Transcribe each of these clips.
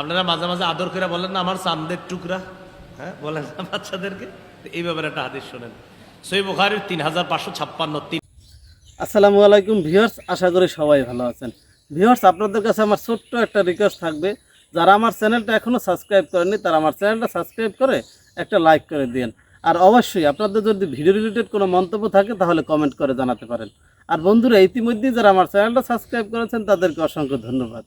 আপনারা মাঝে মাঝে আদর করে বলেন না আমার চাঁদের টুকরা, হ্যাঁ বলেন না বাচ্চাদেরকে। এই ব্যাপারে একটা হাদিস শোনেন, সহিহ বুখারীর 3556। আসসালামু আলাইকুম ভিউয়ার্স, আশা করি সবাই ভালো আছেন। ভিউয়ার্স, আপনাদের কাছে আমার ছোট্ট একটা রিকোয়েস্ট থাকবে, যারা আমার চ্যানেলটা এখনও সাবস্ক্রাইব করেননি তারা আমার চ্যানেলটা সাবস্ক্রাইব করে একটা লাইক করে দিন। আর অবশ্যই আপনাদের যদি ভিডিও রিলেটেড কোনো মন্তব্য থাকে তাহলে কমেন্ট করে জানাতে পারেন। আর বন্ধুরা, ইতিমধ্যেই যারা আমার চ্যানেলটা সাবস্ক্রাইব করেছেন তাদেরকে অসংখ্য ধন্যবাদ।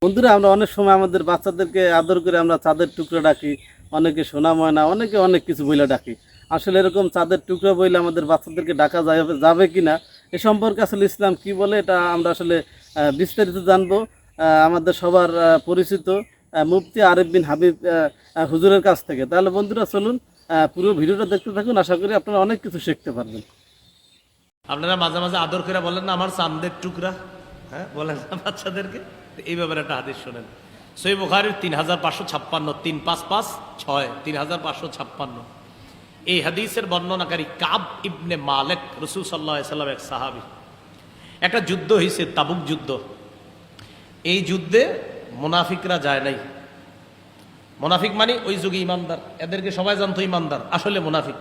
বন্ধুরা, আমরা অনেক সময় আমাদের বাচ্চাদেরকে আদর করে আমরা চাঁদের টুকরো ডাকি, অনেকে সোনা ময়না, অনেকে অনেক কিছু বইলে ডাকি। আসলে এরকম চাঁদের টুকরো বইলে আমাদের বাচ্চাদেরকে ডাকা যাবে কি না, এ সম্পর্কে আসলে ইসলাম কি বলে এটা আমরা আসলে বিস্তারিত জানবো আমাদের সবার পরিচিত মুফতি আরিফ বিন হাবিব হুজুরের কাছ থেকে। তাহলে বন্ধুরা চলুন পুরো ভিডিওটা দেখতে থাকুন, আশা করি আপনারা অনেক কিছু শিখতে পারবেন। আপনারা মাঝে মাঝে আদর করে বলেন না আমার চাঁদের টুকরা, হ্যাঁ বলেন না বাচ্চাদেরকে। এই ব্যাপারে একটা হাদিস শোনেন, সহিহ বুখারীর 3556, 3556, 3556। এই হাদিসের বর্ণনাকারী কাব ইবনে মালিক, রাসূল সাল্লাল্লাহু আলাইহি ওয়াসাল্লাম এক সাহাবী। একটা যুদ্ধ হয়েছে, তাবুক যুদ্ধ। এই যুদ্ধে মুনাফিকরা যায় নাই। মুনাফিক মানে ওই যুগে ইমানদার, এদেরকে সবাই জানতো ইমানদার, আসলে মুনাফিক।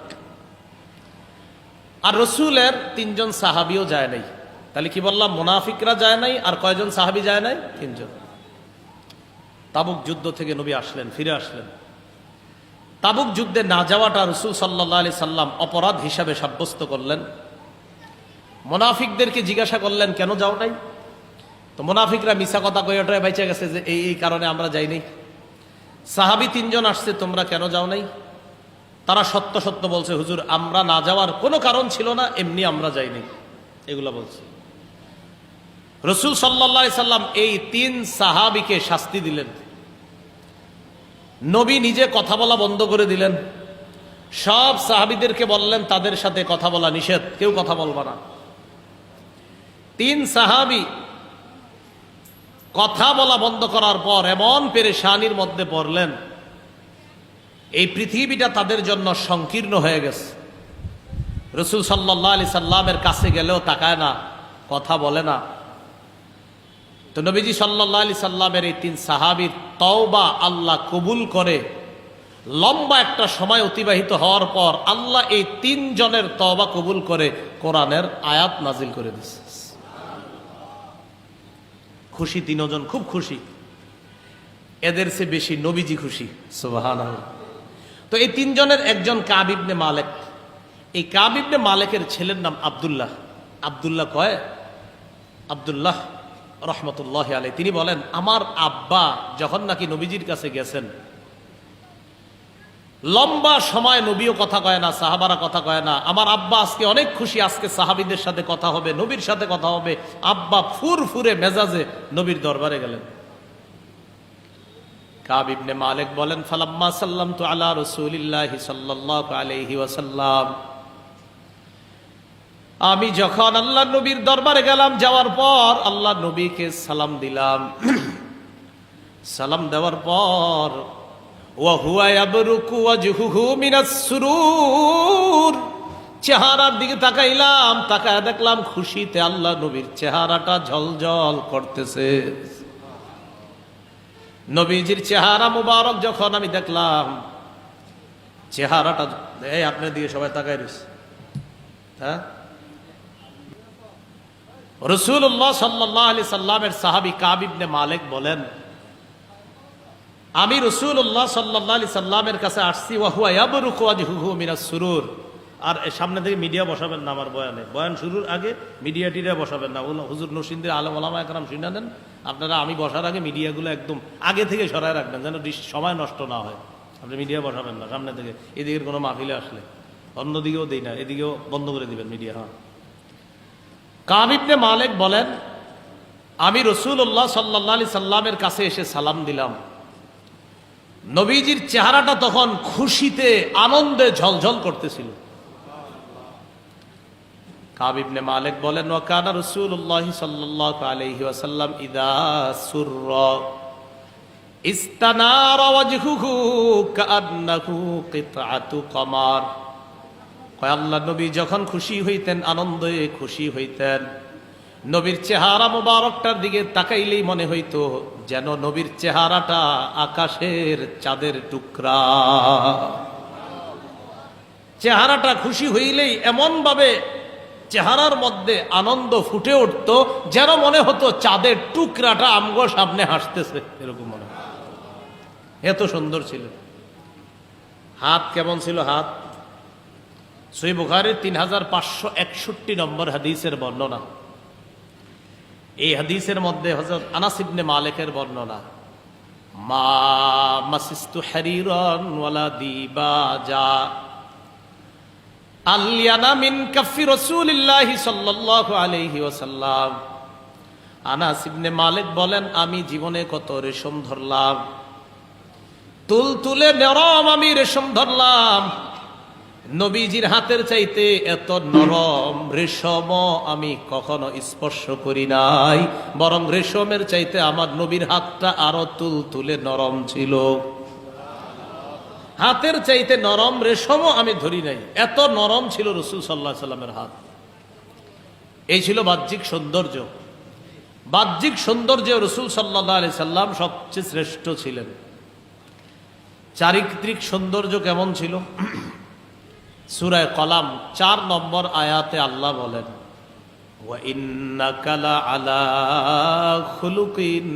আর রসুলের 3 জন সাহাবিও যায় নাই। তাহলে কি বললাম, মুনাফিকরা যায় নাই, আর কয়জন সাহাবি যায় নাই? 3 জন। তাবুক যুদ্ধ থেকে নবী আসলেন, ফিরে আসলেন। তাবুক যুদ্ধে না যাওয়াটা রসুল সাল্লাল্লাহু আলাইহি সাল্লাম অপরাধ হিসাবে সাব্যস্ত করলেন। মুনাফিকদেরকে জিজ্ঞাসা করলেন কেন যাও নাই? তো মুনাফিকরা মিছা কথা কয়েটায় বাইচা গেছে যে এই কারণে আমরা যাই নাই। সাহাবি 3 জন আসছে, তোমরা কেন যাও নাই? তারা সত্য সত্য বলছে, হুজুর আমরা না যাওয়ার কোনো কারণ ছিল না, এমনি আমরা যাইনি, এগুলা বলছে। রসুল সাল্লাল্লাহু আলাইহি সাল্লাম এই 3 সাহাবীকে শাস্তি দিলেন। নবী নিজে কথা বলা বন্ধ করে দিলেন। সব সাহাবীদেরকে বললেন তাদের সাথে কথা বলা নিষেধ, কেউ কথা বলবা না। 3 সাহাবী কথা বলা বন্ধ করার পর এমন পেরেশানির মধ্যে পড়লেন, এই পৃথিবীটা তাদের জন্য সংকীর্ণ হয়ে গেছে। রাসূল সাল্লাল্লাহু আলাইহি সাল্লামের কাছে গেলেও তাকায় না, কথা বলে না। তো নবীজি সাল্লাল্লাহু আলাইহি সাল্লামের এই 3 সাহাবীর তওবা আল্লাহ কবুল করে। লম্বা একটা সময় অতিবাহিত হওয়ার পর আল্লাহ এই 3 জনের তওবা কবুল করে কোরআনের আয়াত নাজিল করে দিয়েছে। খুশি 3 জন, খুব খুশি। এদের চেয়ে বেশি নবীজি খুশি, সুবহানাল্লাহ। তো এই 3 জনের একজন কাব ইবনে মালিক। এই কাব ইবনে মালিকের ছেলের নাম আব্দুল্লাহ। আব্দুল্লাহ কয় আব্দুল্লাহ রহমতুল্লাহ আলাইহি, তিনি বলেন আমার আব্বা যখন নাকি নবীজির কাছে গেছেন, লম্বা সময় নবীও কথা কয় না, সাহাবারা কথা কয় না। আমার আব্বা আজকে অনেক খুশি, আজকে সাহাবীদের সাথে কথা হবে, নবীর সাথে কথা হবে। আব্বা ফুরফুরে মেজাজে নবীর দরবারে গেলেন। কাব ইবনে মালিক বলেন ফালাম্মা সাল্লামতু আলা রাসূলিল্লাহি সাল্লাল্লাহু আলাইহি ওয়াসাল্লাম, আমি যখন আল্লাহ নবীর দরবারে গেলাম, যাওয়ার পর আল্লাহ নবীকে সালাম দিলাম। সালাম দেওয়ার পর ওয়া হুয়া ইয়াবরুকু ওয়াজহুহু মিনাস সুরুর, চেহারার দিকে তাকাইলাম, তাকায় দেখলাম খুশিতে আল্লাহ নবীর চেহারাটা ঝলঝল করতেছে। নবীজির চেহারা মুবারক যখন আমি দেখলাম, চেহারাটা এই আপনার দিকে সবাই তাকায় রয়েছে। হ্যাঁ, রাসূলুল্লাহ সাল্লাল্লাহু আলাইহি সাল্লামের সাহাবী কাব ইবনে মালিক বলেন আমি রাসূলুল্লাহ সাল্লাল্লাহু আলাইহি সাল্লামের কাছে আসছি, ওয়া হুয়া ইয়াবরুকু ওয়াজহুহু মিনাস সুরুর। আর সামনে থেকে মিডিয়া বসাবেন না আমার বয়ানে, বয়ান শুরুর আগে মিডিয়া টিডিয়া বসাবেন না। হুজুর নরসিংদীর আলেম ওলামা একরাম শুনে নেন আপনারা। আমি বসার আগে মিডিয়াগুলো একদম আগে থেকে সরায় রাখবেন, যেন সময় নষ্ট না হয়। আপনি মিডিয়া বসাবেন না সামনে থেকে, এদিকের কোনো মাহফিলে আসলে অন্যদিকেও দেই না, এদিকেও বন্ধ করে দিবেন মিডিয়া। হ্যাঁ, কাব ইবনে মালিক বলেন আমি রাসূলুল্লাহ সাল্লাল্লাহু আলাইহি সাল্লামের কাছে এসে সালাম দিলাম। নবীজির চেহারাটা তখন খুশিতে আনন্দে ঝলঝল করতেছিল। কাব ইবনে মালিক বলেন ওয়া কানা রাসূলুল্লাহ সাল্লাল্লাহু আলাইহি ওয়াসাল্লাম ইযা সুররা ইস্তানারা ওয়াজহুহু কাআন্নাহু কিতআতু কমার। কয় আল্লাহ নবী যখন খুশি হইতেন, আনন্দে খুশি হইতেন, নবীর চেহারা মুবারকটার দিকে তাকাইলেই মনে হইতো যেন নবীর চেহারাটা আকাশের চাঁদের টুকরা। চেহারাটা খুশি হইলেই এমন ভাবে চেহারার মধ্যে আনন্দ ফুটে উঠত যেন মনে হতো চাঁদের টুকরাটা আমগো সামনে হাসতেছে, এরকম মনে হয়। এত সুন্দর ছিল। হাত কেমন ছিল? হাত সহিহ বুখারীর 3561 নম্বর হাদিসের বর্ণনা। এই হাদিসের মধ্যে হযরত আনাস ইবনে মালিকের বর্ণনা, মা মাসিস্তু হারিরান ওয়ালা দিবাজা আলিয়ানা মিন কাফি রাসূলিল্লাহি সাল্লাল্লাহু আলাইহি ওয়াসাল্লাম। আনাস ইবনে মালিক বলেন, আমি জীবনে কত রেশম ধরলাম, তুলতুলে নরম আমি রেশম ধরলাম, নবীজির হাতের চাইতে এত নরম রেশম আমি কখনো স্পর্শ করি নাই, বরং রেশমের চাইতে আমার নবীর হাতটা আরো তুলতুলে নরম ছিল। হাতের চাইতে নরম রেশমও আমি ধরি নাই, এত নরম ছিল রাসূল সাল্লাল্লাহু আলাইহি সাল্লামের হাত। এই ছিল বাহ্যিক সৌন্দর্য। বাহ্যিক সৌন্দর্যে রাসূল সাল্লাল্লাহু আলাইহি সাল্লাম সবচেয়ে শ্রেষ্ঠ ছিলেন। চারিত্রিক সৌন্দর্য কেমন ছিল? সূরা কলাম 4 নম্বর আয়াতে আল্লাহ বলেন, ওয়া ইন্নাকা লাআলা খুলুকিন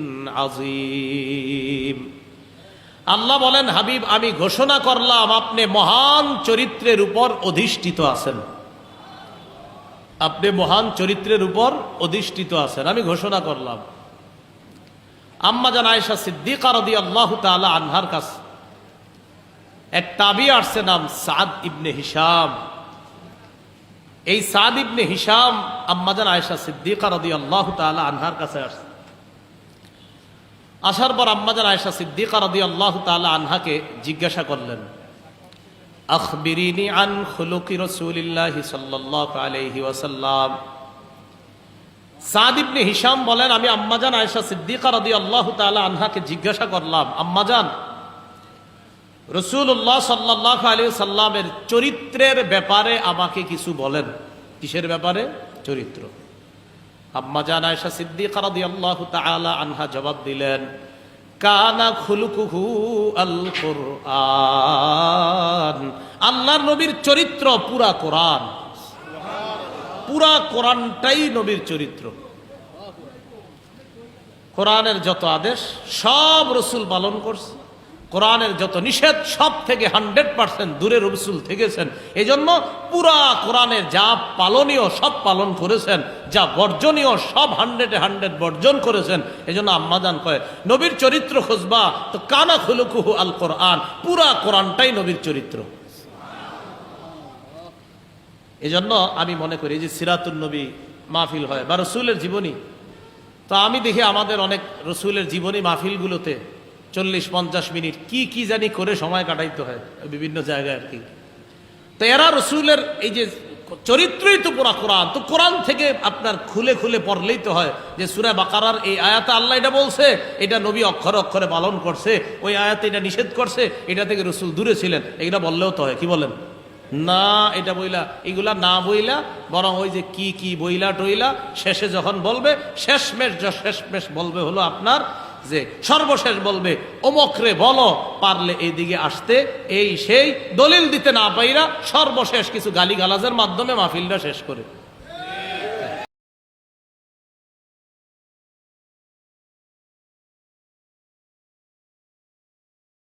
আযীম। আল্লাহ বলেন, হাবিব আমি ঘোষণা করলাম আপনি মহান চরিত্রের উপর অধিষ্ঠিত আছেন। আপনি মহান চরিত্রের উপর অধিষ্ঠিত আছেন, আমি ঘোষণা করলাম। আম্মা জান আয়েশা সিদ্দিকা রাদিয়াল্লাহু তাআলা আনহার কাছে এক তাবি আসছে, নাম সাদ ইবনে হিশাম। এই সাদ ইবনে হিশাম আম্মা জান আয়েশা সিদ্দিকা রাদিয়াল্লাহু তাআলা আনহার কাছে আসছে। আসার পর আম্মা জান আয়েশা সিদ্দিকা রাদিয়াল্লাহু তাআলা আনহাকে জিজ্ঞাসা করলেন, আখবিরিনি আন খুলুকি রাসূলিল্লাহি সাল্লাল্লাহু আলাইহি ওয়াসাল্লাম। সাদ ইবনে হিশাম বলেন, আমি আম্মা জান আয়েশা সিদ্দিকা রাদিয়াল্লাহু তাআলা আনহাকে জিজ্ঞাসা করলাম, আম্মা জান রাসূলুল্লাহ সাল্লাল্লাহু আলাইহি ওয়াসাল্লামের চরিত্রের ব্যাপারে আমাকে কিছু বলেন। কিসের ব্যাপারে? চরিত্র। আম্মা জান আয়েশা সিদ্দিকা রাদিয়াল্লাহু তাআলা আনহা জবাব দিলেন, কানা খুলুকুহু আল কুরআন। আল্লাহর নবীর চরিত্র পুরা কোরআন। পুরা কোরআনটাই নবীর চরিত্র। কোরআনের যত আদেশ সব রাসূল পালন করছে, কোরআনের যত নিষেধ সব থেকে 100% দূরে রাসূল থেকেছেন। এই জন্য পুরা কোরআনের যা পালনীয় সব পালন করেছেন, যা বর্জনীয় সব 100-100 বর্জন করেছেন। এই জন্য আম্মাজান কয়, নবীর চরিত্র খুঁজবা তো কানা খুলুকুহু আল কোরআন, পুরা কোরআনটাই নবীর চরিত্র। এই জন্য আমি মনে করি যে সিরাতুন নবী মাহফিল হয় বা রসুলের জীবনী, তো আমি দেখি আমাদের অনেক রসুলের জীবনী মাহফিলগুলোতে 40-50 মিনিট কি জানি করে সময় কাটাইতে হয় বিভিন্ন জায়গায় আর কি। তো এরা রসুলের এই যে চরিত্রই তো পুরা কোরআন, তো কোরআন থেকে আপনার খুলে খুলে পড়লেই তো হয় যে সূরা বাকারার এই আয়াতে আল্লাহ এটা বলছে, এটা নবী অক্ষরে অক্ষরে পালন করছে, ওই আয়াতে এটা নিষেধ করছে, এটা থেকে রসুল দূরে ছিলেন, এটা বললেও তো হয়। কি বলেন? না, এটা বইলা এগুলা না বইলা বরং ওই যে কি বইলা টইলা শেষে যখন বলবে, শেষমেশ বলবে হলো আপনার যে সর্বশেষ বলবে অমকরে বলো পারলে এইদিকে আসতে, এই সেই দলিল দিতে না পাইরা সর্বশেষ কিছু গালিগালাজের মাধ্যমে মাহফিলটা শেষ করে।